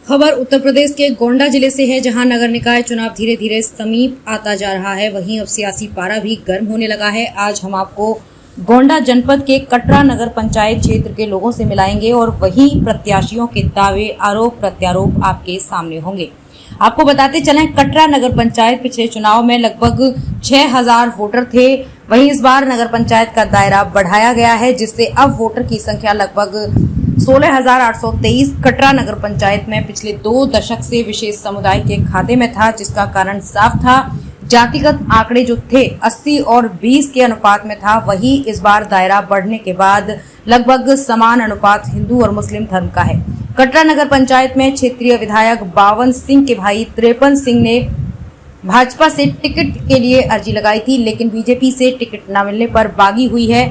खबर उत्तर प्रदेश के गोंडा जिले से है, जहां नगर निकाय चुनाव धीरे धीरे समीप आता जा रहा है। वहीं अब सियासी पारा भी गर्म होने लगा है। आज हम आपको गोंडा जनपद के कटरा नगर पंचायत क्षेत्र के लोगों से मिलाएंगे और वहीं प्रत्याशियों के दावे, आरोप प्रत्यारोप आपके सामने होंगे। आपको बताते चलें, कटरा नगर पंचायत पिछले चुनाव में लगभग 6000 वोटर थे। वहीं इस बार नगर पंचायत का दायरा बढ़ाया गया है, जिससे अब वोटर की संख्या लगभग 16,823 कटरा नगर पंचायत में पिछले 2 दशक से विशेष समुदाय के खाते में था, जिसका कारण साफ था। जातिगत आंकड़े जो थे 80 और 20 के अनुपात में था। वहीं इस बार दायरा बढ़ने के बाद लगभग समान अनुपात हिंदू और मुस्लिम धर्म का है। कटरा नगर पंचायत में क्षेत्रीय विधायक बावन सिंह के भाई 53 सिंह ने भाजपा से टिकट के लिए अर्जी लगाई थी, लेकिन बीजेपी से टिकट न मिलने पर बागी हुई है।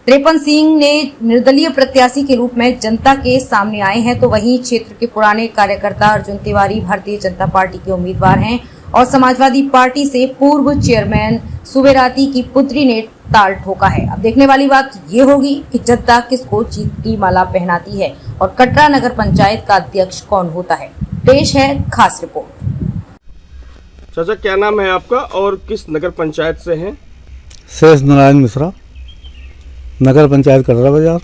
53 सिंह ने निर्दलीय प्रत्याशी के रूप में जनता के सामने आए हैं। तो वहीं क्षेत्र के पुराने कार्यकर्ता अर्जुन तिवारी भारतीय जनता पार्टी के उम्मीदवार हैं और समाजवादी पार्टी से पूर्व चेयरमैन सुबेराती की पुत्री ने ताल ठोका है। अब देखने वाली बात ये होगी कि जनता किसको जीत की माला पहनाती है और कटरा नगर पंचायत का अध्यक्ष कौन होता है। पेश है खास रिपोर्ट। चाचा, क्या नाम है आपका और किस नगर पंचायत से हैं? शेष नारायण मिश्रा, नगर पंचायत कटरा बाजार।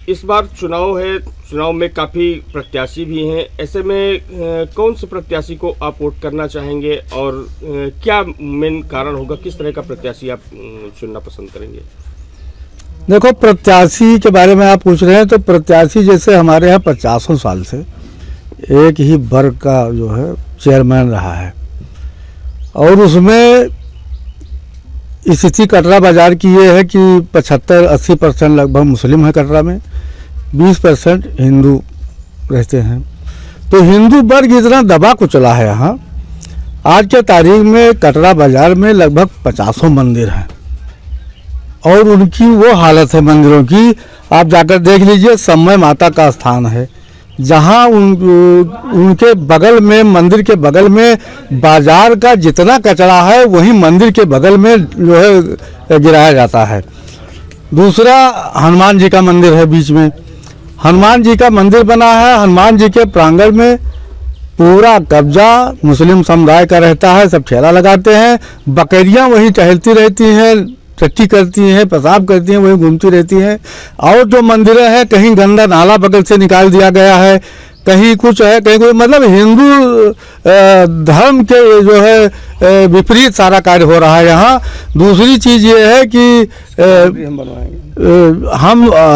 इस बार चुनाव है, चुनाव में काफ़ी प्रत्याशी भी हैं। ऐसे में कौन से प्रत्याशी को आप वोट करना चाहेंगे और क्या मेन कारण होगा, किस तरह का प्रत्याशी आप चुनना पसंद करेंगे? देखो, प्रत्याशी के बारे में आप पूछ रहे हैं तो प्रत्याशी जैसे हमारे यहाँ 50 साल से एक ही वर्ग का जो है चेयरमैन रहा है और उसमें स्थिति कटरा बाजार की ये है कि 75-80% लगभग मुस्लिम है कटरा में, 20% हिंदू रहते हैं। तो हिंदू वर्ग इतना दबा को चला है यहाँ। आज के तारीख में कटरा बाजार में लगभग 50 मंदिर हैं और उनकी वो हालत है मंदिरों की, आप जाकर देख लीजिए। समय माता का स्थान है, जहाँ उनके बगल में, मंदिर के बगल में बाजार का जितना कचरा है वही मंदिर के बगल में जो है गिराया जाता है। दूसरा, हनुमान जी का मंदिर है बीच में। हनुमान जी का मंदिर बना है, हनुमान जी के प्रांगण में पूरा कब्जा मुस्लिम समुदाय का रहता है। सब ठेला लगाते हैं, बकरियां वहीं टहलती रहती हैं, टट्टी करती हैं, पेशाब करती हैं, वहीं घूमती रहती हैं। और जो मंदिरें हैं, कहीं गंदा नाला बगल से निकाल दिया गया है, कहीं कुछ है, कहीं कोई, मतलब हिंदू धर्म के जो है विपरीत सारा कार्य हो रहा है यहाँ। दूसरी चीज़ ये है कि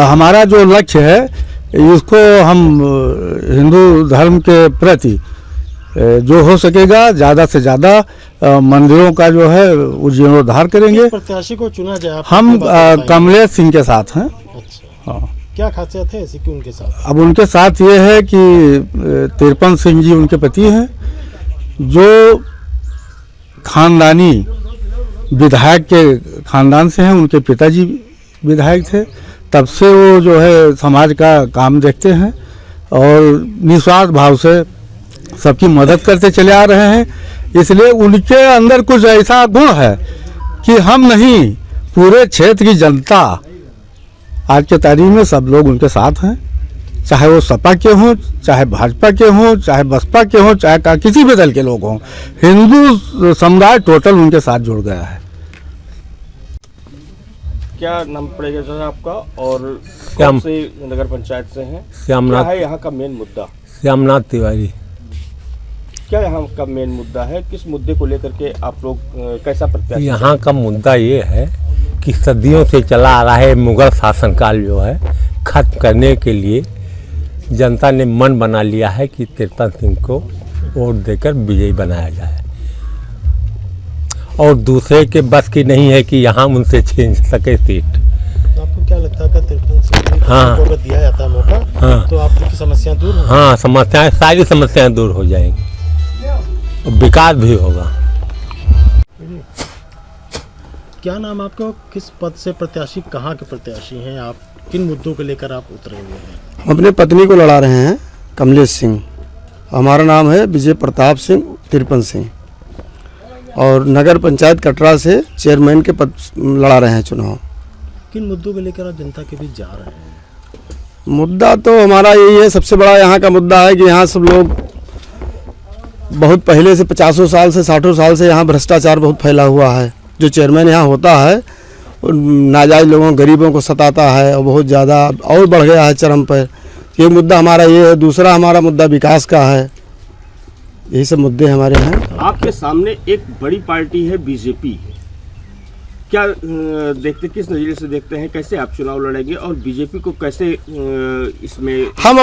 हमारा जो लक्ष्य है इसको हम हिंदू धर्म के प्रति जो हो सकेगा ज़्यादा से ज़्यादा मंदिरों का जो है वो जीर्णोद्धार करेंगे। प्रत्याशी को चुना जाए, हम कमलेश सिंह के साथ हैं। अच्छा, हाँ। क्या खासियत है ऐसी कि उनके साथ? अब उनके साथ ये है कि 53 सिंह जी उनके पति हैं, जो खानदानी विधायक के खानदान से हैं। उनके पिताजी विधायक थे, तब से वो जो है समाज का काम देखते हैं और निस्वार्थ भाव से सबकी मदद करते चले आ रहे हैं। इसलिए उनके अंदर कुछ ऐसा गुण है कि हम नहीं, पूरे क्षेत्र की जनता आज के तारीख में सब लोग उनके साथ हैं, चाहे वो सपा के हों, चाहे भाजपा के हों, चाहे बसपा के हों, चाहे किसी भी दल के लोग हों। हिंदू समुदाय टोटल उनके साथ जुड़ गया है। क्या नाम पड़ेगा सर आपका और कौन से नगर पंचायत से हैं? श्यामनाथ क्या है यहाँ का मेन मुद्दा? श्यामनाथ तिवारी। क्या यहाँ का मेन मुद्दा है? किस मुद्दे को लेकर के आप लोग कैसा प्रत्याशी? यहाँ का मुद्दा ये है कि सदियों से चला आ रहा है मुगल शासनकाल जो है खत्म करने के लिए जनता ने मन बना लिया है कि 53 सिंह को वोट देकर विजयी बनाया जाए और दूसरे के बस की नहीं है कि यहाँ उनसे छीन सके सीट। तो आपको क्या लगता है कि 53 सिंह हाँ, को अगर दिया जाता है मौका, हाँ, तो आपकी समस्याएं दूर होंगी? हाँ, समस्याएं, सारी समस्याएं दूर हो जाएंगी और विकास भी होगा। क्या नाम आपका, किस पद से प्रत्याशी, कहाँ के प्रत्याशी हैं आप, किन मुद्दों को लेकर आप उतरे हुए हैं? हम अपने पत्नी को लड़ा रहे हैं, कमलेश सिंह। हमारा नाम है विजय प्रताप सिंह 53 सिंह और नगर पंचायत कटरा से चेयरमैन के पद लड़ा रहे हैं चुनाव। किन मुद्दों को लेकर आप जनता के बीच जा रहे हैं? मुद्दा तो हमारा यही है, सबसे बड़ा यहाँ का मुद्दा है कि यहाँ सब लोग बहुत पहले से 50 साल से 60 साल से यहाँ भ्रष्टाचार बहुत फैला हुआ है। जो चेयरमैन यहाँ होता है वो नाजायज़ लोगों गरीबों को सताता है और बहुत ज़्यादा और बढ़ गया है चरम पर। ये मुद्दा हमारा ये है। दूसरा हमारा मुद्दा विकास का है। यही सब मुद्दे हमारे हैं। आपके सामने एक बड़ी पार्टी है बीजेपी, क्या देखते, किस नज़रिए से देखते हैं, कैसे आप चुनाव लड़ेंगे और बीजेपी को कैसे इसमें? हम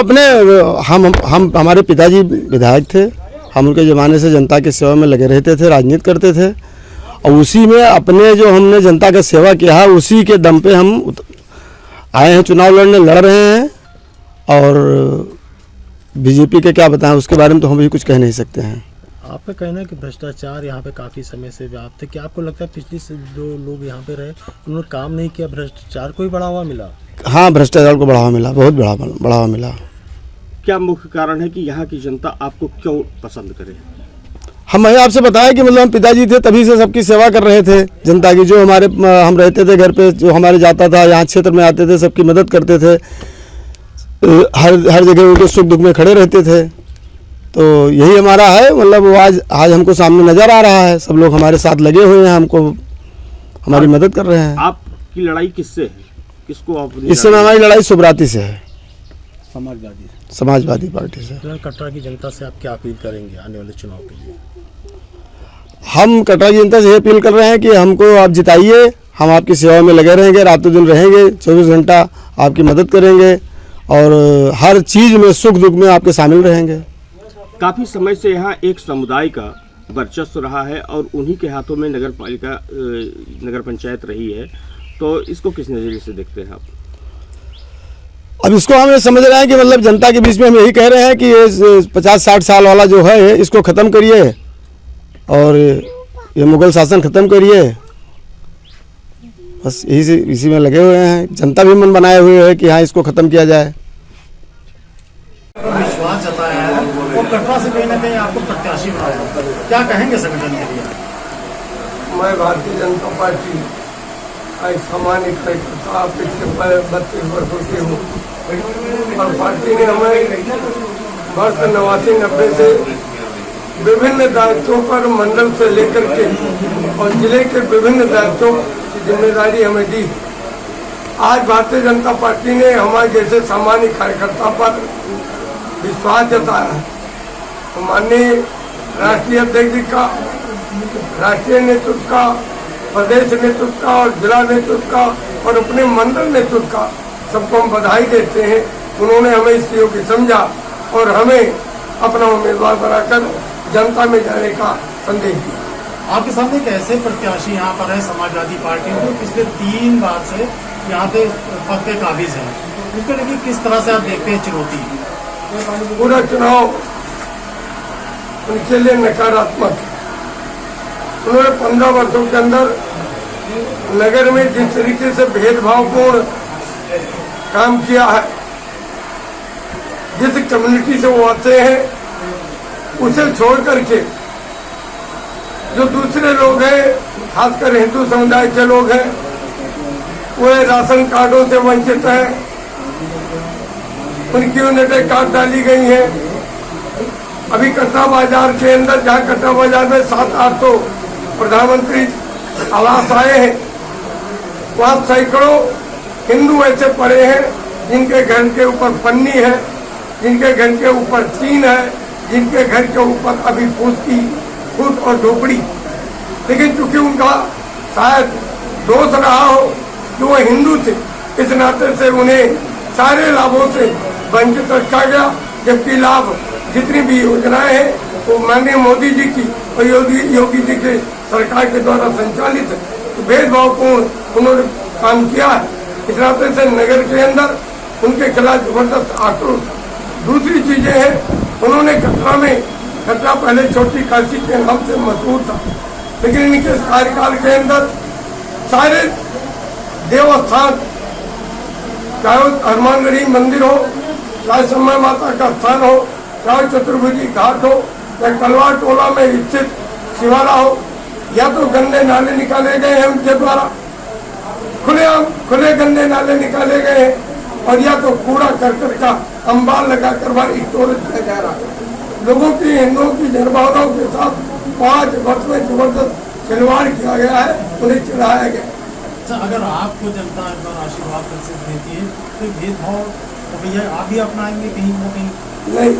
हमारे पिताजी विधायक थे, हम उनके ज़माने से जनता की सेवा में लगे रहते थे, राजनीति करते थे और उसी में अपने जो हमने जनता का सेवा किया है उसी के दम पे हम आए हैं, चुनाव लड़ने लड़ रहे हैं। और बीजेपी के क्या बताएं, उसके बारे में तो हम भी कुछ कह नहीं सकते हैं। आपका कहना है कि भ्रष्टाचार यहाँ पे काफ़ी समय से व्याप्त है। क्या आपको लगता है पिछले से जो लोग यहाँ पे रहे उन्होंने काम नहीं किया, भ्रष्टाचार को ही बढ़ावा मिला? हाँ, भ्रष्टाचार को बढ़ावा मिला, बहुत बढ़ावा मिला। क्या मुख्य कारण है कि यहाँ की जनता आपको क्यों पसंद करे? हम आपसे बताया कि मतलब हम पिताजी थे तभी से सबकी सेवा कर रहे थे जनता की। जो हमारे हम रहते थे घर पे, जो हमारे जाता था यहाँ क्षेत्र में आते थे, सबकी मदद करते थे, हर जगह उनके सुख दुख में खड़े रहते थे। तो यही हमारा है, मतलब वो आज हमको सामने नज़र आ रहा है। सब लोग हमारे साथ लगे हुए हैं, हमको हमारी मदद कर रहे हैं। आपकी लड़ाई किससे है, किसको आप? इस समय हमारी लड़ाई सुब्राती से है, समाजवादी पार्टी से। कटरा की जनता से आप क्या अपील करेंगे आने वाले चुनाव के लिए? हम कटरा की जनता से ये अपील कर रहे हैं कि हमको आप जिताइए, हम आपकी सेवा में लगे रहेंगे, रातों दिन रहेंगे, 24 घंटा आपकी मदद करेंगे और हर चीज़ में सुख दुख में आपके शामिल रहेंगे। काफ़ी समय से यहाँ एक समुदाय का वर्चस्व रहा है और उन्हीं के हाथों में नगर पंचायत रही है, तो इसको किस नज़रिए से देखते हैं आप? अब इसको हम ये समझ रहे हैं कि मतलब जनता के बीच में हम यही कह रहे हैं कि ये 50-60 साल वाला जो है इसको ख़त्म करिए और ये मुगल शासन ख़त्म करिए। बस इसी में लगे हुए हैं। जनता भी मन बनाए हुए है कि हाँ, इसको ख़त्म किया जाए। विश्वास जताया है और कटरा से कहीं ना कहीं आपको प्रत्याशी बनाया, क्या कहेंगे संगठन के लिए? मैं भारतीय जनता पार्टी का एक सामान्य कार्यकर्ता पिछले 32 वर्षों से हूँ और पार्टी ने हमें वर्ष 89-90 से विभिन्न दायित्वों पर मंडल से लेकर के और जिले के विभिन्न दायित्वों की जिम्मेदारी हमें दी। आज भारतीय जनता पार्टी ने हमारे जैसे सामान्य कार्यकर्ता पर विश्वास जताया है। तो माननीय राष्ट्रीय अध्यक्ष का, राष्ट्रीय नेतृत्व का, प्रदेश नेतृत्व का और जिला नेतृत्व का और अपने मंडल नेतृत्व का सबको हम बधाई देते हैं। उन्होंने हमें इस योग्य समझा और हमें अपना उम्मीदवार बनाकर जनता में जाने का संदेश दिया। आपके सामने एक ऐसे प्रत्याशी यहाँ पर है समाजवादी पार्टी जो पिछले 3 बार से यहाँ पे पद पे काबिज है, उसको लेकिन किस तरह से आप देखते हैं चुनौती? पूरा चुनाव उनके लिए नकारात्मक है। उन्होंने 15 वर्षों के अंदर नगर में जिस तरीके से भेदभावपूर्ण काम किया है, जिस कम्युनिटी से वो आते हैं उसे छोड़ करके जो दूसरे लोग हैं, खासकर हिंदू समुदाय के लोग हैं, वो राशन कार्डों से वंचित हैं, उनकी यूनिटें काट डाली गई हैं। अभी कटरा बाजार के अंदर, जहाँ कटरा बाजार में 700-800 प्रधानमंत्री आवास आए हैं, वहाँ सैकड़ों हिंदू ऐसे पड़े हैं जिनके घर के ऊपर पन्नी है, जिनके घर के ऊपर टीन है, जिनके घर के ऊपर अभी फूस और झोपड़ी। लेकिन चूंकि उनका शायद दोष रहा हो कि वो हिंदू थे, इस नाते से उन्हें सारे लाभों से वंचित रखा गया, जबकि लाभ जितनी भी योजनाएं हैं वो माननीय मोदी जी की और योगी जी के सरकार के द्वारा संचालित है। तो भेदभावपूर्ण उन्होंने काम किया है। इस नाते से नगर के अंदर उनके खिलाफ जबरदस्त आक्रोश। दूसरी चीजें हैं, उन्होंने कटरा पहले छोटी काशी के नाम से मशहूर था, लेकिन इनके कार्यकाल के अंदर सारे देवस्थान, चाहे हनुमानगढ़ी मंदिर हो, चाहे समय माता का स्थान हो, चाहे चतुर्भुजी घाट हो, चाहे कलवार टोला में स्थित शिवाला हो, या तो गंदे नाले निकाले गए हैं उनके द्वारा, खुले गंदे नाले निकाले गए हैं, और या तो कूड़ा करकट का अंबार लगाकर वहाँ स्टोरेज किया जा रहा है। लोगों की, हिंदुओं की जनभावनाओं के साथ 5 वर्ष में जबरदस्त खिलवाड़ किया गया है, उन्हें चढ़ाया गया। अच्छा, अगर आपको जनता एक बार आशीर्वाद देती है तो भेदभाव तो भैया आप भी अपनाएंगे कहीं ना कहीं? नहीं,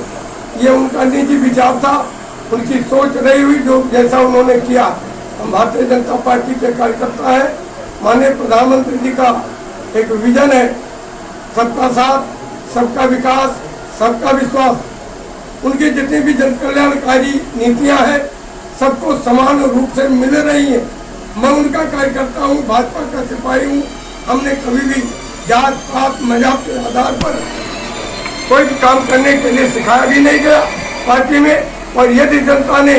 ये उनका निजी विचार था, उनकी सोच रही हुई जो जैसा उन्होंने किया। हम भारतीय जनता पार्टी के कार्यकर्ता है, माननीय प्रधानमंत्री जी का एक विजन है, सबका साथ, सबका विकास, सबका विश्वास। उनकी जितनी भी जन कल्याणकारी नीतियां हैं सबको समान रूप से मिल रही हैं। मैं उनका कार्यकर्ता हूँ, भाजपा का सिपाही हूँ। हमने कभी भी जात पात मजहब के आधार पर कोई भी काम करने के लिए सिखाया भी नहीं गया पार्टी में। और यदि जनता ने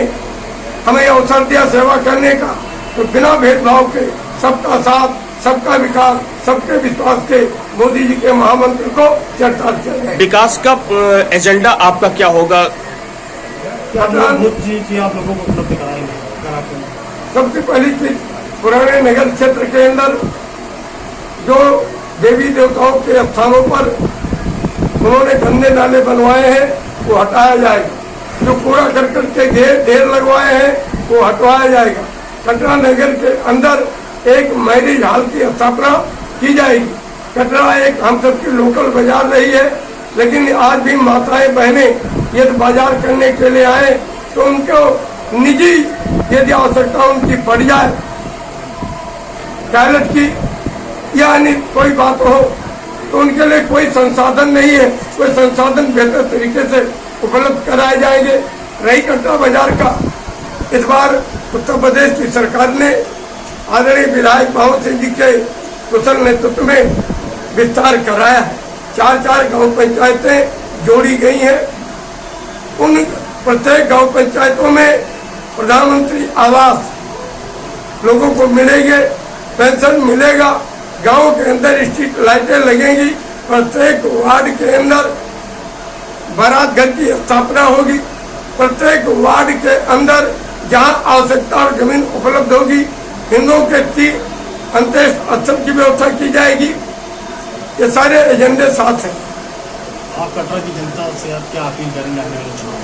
हमें अवसर दिया सेवा करने का तो बिना भेदभाव के सबका साथ, सबका विकास, सबके विश्वास के मोदी जी के महामंत्र को चर्चा किया जाए। विकास का एजेंडा आपका क्या होगा? क्या जी आप लोगों को उपलब्ध कराएंगे? सबसे पहली चीज, पुराने नगर क्षेत्र के अंदर जो देवी देवताओं के स्थानों पर उन्होंने गंदे नाले बनवाए हैं वो हटाया जाएगा। जो कूड़ा करकट के ढेर लगवाए हैं वो हटवाया जाएगा। कटरा नगर के अंदर एक मैरिज हॉल की स्थापना की जाएगी। कटरा एक हम सबकी लोकल बाजार रही है, लेकिन आज भी माताएं बहनें यदि बाजार करने के लिए आए तो उनको निजी यदि आवश्यकता उनकी पड़ जाए, टॉयलेट की या अन्य कोई बात हो, तो उनके लिए कोई संसाधन नहीं है, कोई संसाधन बेहतर तरीके से उपलब्ध कराए जाएंगे। रही कटरा बाजार का, इस बार उत्तर प्रदेश की सरकार ने आदरणीय विधायक पवन सिंह जी के कुशल नेतृत्व में विस्तार कराया है। 4 गांव पंचायतें जोड़ी गई हैं। उन प्रत्येक गांव पंचायतों में प्रधानमंत्री आवास लोगों को मिलेंगे, पेंशन मिलेगा, गांव के अंदर स्ट्रीट लाइटें लगेंगी, प्रत्येक वार्ड के अंदर बारात घर की स्थापना होगी, प्रत्येक वार्ड के अंदर जहां आवश्यकता और जमीन उपलब्ध होगी हिंदुओं के अंत्येष्टि स्थल की व्यवस्था की जाएगी। ये सारे एजेंडे साथ हैं। आप कटरा की जनता से आप क्या अपील करेंगे आने वाले चुनाव?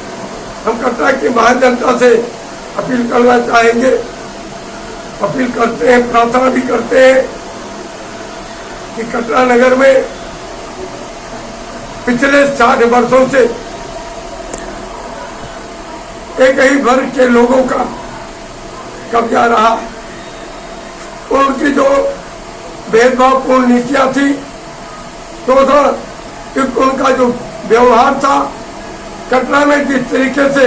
हम कटरा की महान जनता से अपील करना चाहेंगे, अपील करते हैं, प्रार्थना भी करते हैं कि कटरा नगर में पिछले 60 वर्षों से एक ही वर्ग के लोगों का कब्जा रहा। उनकी जो भेदभावपूर्ण नीतियां थी, शोषण, उनका जो व्यवहार था, कटरा में जिस तरीके से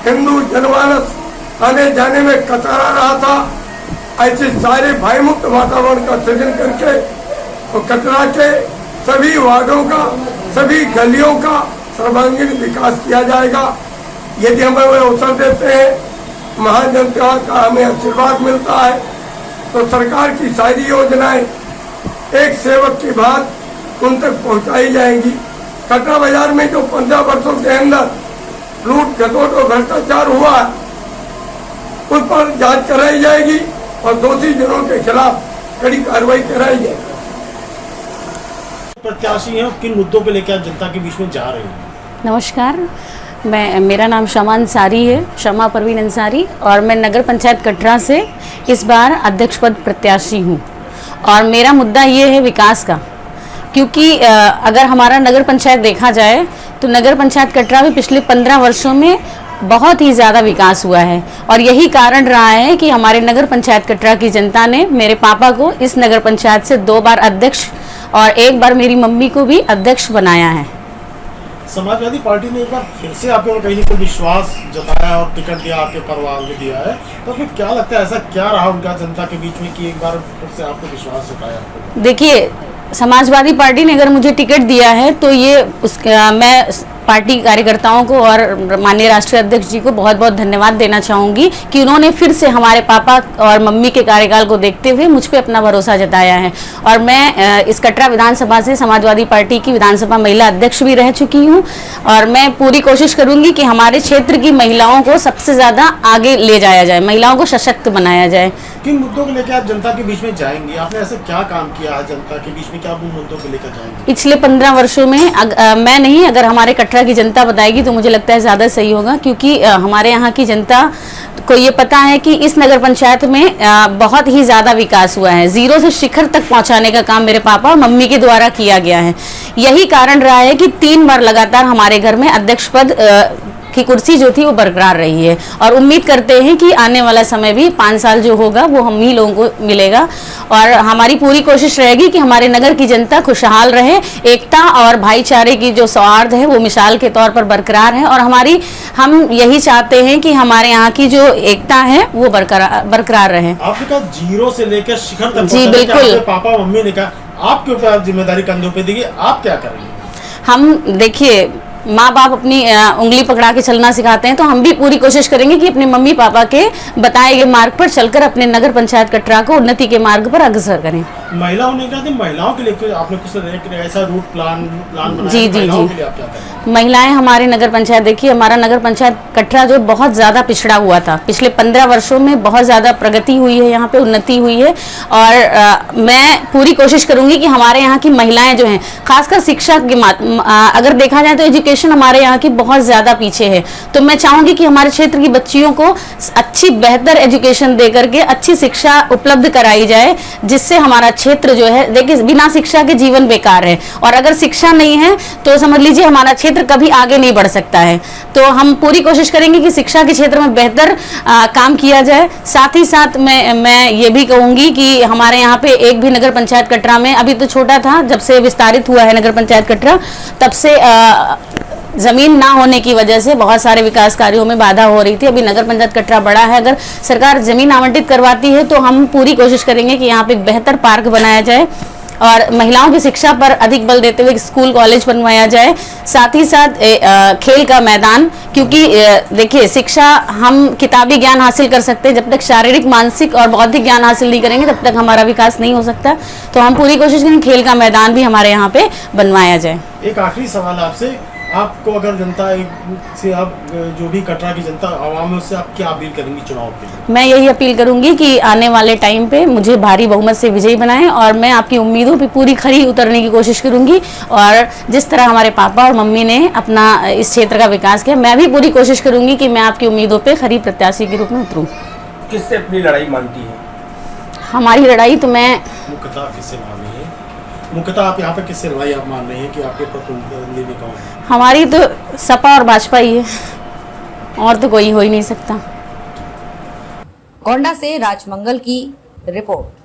हिंदू जनमानस आने जाने में कतरा रहा था, ऐसे सारे भय मुक्त वातावरण का सृजन करके और कटरा के सभी वार्डों का, सभी गलियों का सर्वांगीण विकास किया जाएगा। यदि हमें वो अवसर देते हैं, महान जनता का हमें आशीर्वाद मिलता है, तो सरकार की सारी योजनाएं एक सेवक की बात उन तक पहुंचाई जाएंगी। कटरा बाजार में जो 15 वर्षों के अंदर लूट खसोट और भ्रष्टाचार हुआ है, उस पर जांच कराई जाएगी और दोषी जनों के खिलाफ कड़ी कार्रवाई कराई जाएगी। प्रत्याशी हैं, किन मुद्दों पे लेकर जनता के बीच में जा रहे हैं? नमस्कार, मेरा नाम शमा अंसारी है, शमा परवीन अंसारी, और मैं नगर पंचायत कटरा से इस बार अध्यक्ष पद प्रत्याशी हूँ। और मेरा मुद्दा ये है विकास का, क्योंकि अगर हमारा नगर पंचायत देखा जाए तो नगर पंचायत कटरा में पिछले 15 वर्षों में बहुत ही ज़्यादा विकास हुआ है। और यही कारण रहा है कि हमारे नगर पंचायत कटरा की जनता ने मेरे पापा को इस नगर पंचायत से 2 बार अध्यक्ष और 1 बार मेरी मम्मी को भी अध्यक्ष बनाया है। समाजवादी पार्टी ने एक बार फिर से आप पर कहीं को विश्वास जताया और टिकट दिया, आपके परिवार को दिया है, तो फिर क्या लगता है ऐसा क्या रहा उनका जनता के बीच में कि एक बार फिर से आपको विश्वास जताया? देखिए, समाजवादी पार्टी ने अगर मुझे टिकट दिया है तो ये मैं पार्टी कार्यकर्ताओं को और माननीय राष्ट्रीय अध्यक्ष जी को बहुत बहुत धन्यवाद देना चाहूँगी कि उन्होंने फिर से हमारे पापा और मम्मी के कार्यकाल को देखते हुए मुझ पे अपना भरोसा जताया है। और मैं इस कटरा विधानसभा से समाजवादी पार्टी की विधानसभा महिला अध्यक्ष भी रह चुकी हूँ और मैं पूरी कोशिश करूँगी कि हमारे क्षेत्र की महिलाओं को सबसे ज़्यादा आगे ले जाया जाए, महिलाओं को सशक्त बनाया जाए। किन मुद्दों को लेकर आप जनता के बीच में जाएंगे? आपने ऐसे क्या काम किया है जनता के बीच में, क्या उन मुद्दों को लेकर जाएंगे? पिछले 15 वर्षों में मैं नहीं, अगर हमारे कटरा की जनता बताएगी तो मुझे लगता है ज़्यादा सही होगा, क्योंकि हमारे यहाँ की जनता को ये पता है कि इस नगर पंचायत में बहुत ही ज़्यादा विकास हुआ है। जीरो से शिखर तक पहुँचाने का काम मेरे पापा और मम्मी के द्वारा किया गया है। यही कारण रहा है कि 3 बार लगातार हमारे घर में अध्यक्ष पद की कुर्सी जो थी वो बरकरार रही है और उम्मीद करते हैं कि आने वाला समय भी 5 साल जो होगा वो हम ही लोगों को मिलेगा। और हमारी पूरी कोशिश रहेगी कि हमारे नगर की जनता खुशहाल रहे, एकता और भाईचारे की जो सौहार्द है वो मिसाल के तौर पर बरकरार है। और हम यही चाहते हैं कि हमारे यहाँ की जो एकता है वो बरकरार रहे। आपने कहा जीरो से लेकर शिखर तक, जी बिल्कुल। पापा मम्मी ने कहा आपके ऊपर जिम्मेदारी कंधों पे दी, आप क्या करेंगे? हम देखिए, माँ बाप अपनी उंगली पकड़ा के चलना सिखाते हैं, तो हम भी पूरी कोशिश करेंगे कि अपने मम्मी पापा के बताए गए मार्ग पर चलकर अपने नगर पंचायत कटरा को उन्नति के मार्ग पर अग्रसर करें। महिलाओं ने कहा महिलाओं के लिए आपने कुछ ऐसा रूट प्लान बनाया? जी जी महिलाओं जी, के लिए आप क्या करेंगे? महिलाएं हमारे नगर पंचायत, देखिए हमारा नगर पंचायत कटरा जो बहुत ज़्यादा पिछड़ा हुआ था, पिछले 15 वर्षों में बहुत ज़्यादा प्रगति हुई है, यहाँ पे उन्नति हुई है। और मैं पूरी कोशिश करूंगी कि हमारे यहाँ की महिलाएं जो हैं, खासकर शिक्षा के अगर देखा जाए तो एजुकेशन हमारे यहाँ की बहुत ज़्यादा पीछे है। तो मैं चाहूँगी कि हमारे क्षेत्र की बच्चियों को अच्छी बेहतर एजुकेशन दे करके अच्छी शिक्षा उपलब्ध कराई जाए, जिससे हमारा क्षेत्र जो है, देखिए बिना शिक्षा के जीवन बेकार है और अगर शिक्षा नहीं है तो समझ लीजिए हमारा क्षेत्र कभी आगे नहीं बढ़ सकता है। तो हम पूरी कोशिश करेंगे कि शिक्षा के क्षेत्र में बेहतर काम किया जाए। साथ ही साथ मैं ये भी कहूँगी कि हमारे यहाँ पे एक भी नगर पंचायत कटरा में, अभी तो छोटा था, जब से विस्तारित हुआ है नगर पंचायत कटरा तब से जमीन ना होने की वजह से बहुत सारे विकास कार्यों में बाधा हो रही थी। अभी नगर पंचायत कटरा बड़ा है, अगर सरकार जमीन आवंटित करवाती है तो हम पूरी कोशिश करेंगे कि यहाँ पे बेहतर पार्क बनाया जाए और महिलाओं की शिक्षा पर अधिक बल देते हुए स्कूल कॉलेज बनवाया जाए। साथ ही साथ खेल का मैदान, क्योंकि देखिए शिक्षा हम किताबी ज्ञान हासिल कर सकते हैं, जब तक शारीरिक मानसिक और बौद्धिक ज्ञान हासिल नहीं करेंगे तब तक हमारा विकास नहीं हो सकता। तो हम पूरी कोशिश करेंगे खेल का मैदान भी हमारे यहाँ पे बनवाया जाए। एक आखिरी सवाल आपसे, आपको अगर जनता से, आप जो भी कटरा की जनता आवाम है उससे आप क्या अपील करेंगी चुनाव के लिए? मैं यही अपील करूंगी कि आने वाले टाइम पे मुझे भारी बहुमत से विजयी बनाएं और मैं आपकी उम्मीदों पे पूरी खरी उतरने की कोशिश करूंगी। और जिस तरह हमारे पापा और मम्मी ने अपना इस क्षेत्र का विकास किया, मैं भी पूरी कोशिश करूंगी कि मैं आपकी उम्मीदों पे खरी प्रत्याशी के रूप में उतरूं। किससे अपनी लड़ाई मानती है? हमारी लड़ाई तो मैं मुख्यतः किससे मान रही है? मुख्यतः आप यहाँ पे किससे लड़ाई आप मान रहे हैं कि आपके प्रतिद्वंदी में कौन? हमारी तो सपा और भाजपा ही है, और तो कोई हो ही नहीं सकता। गोंडा से राजमंगल की रिपोर्ट।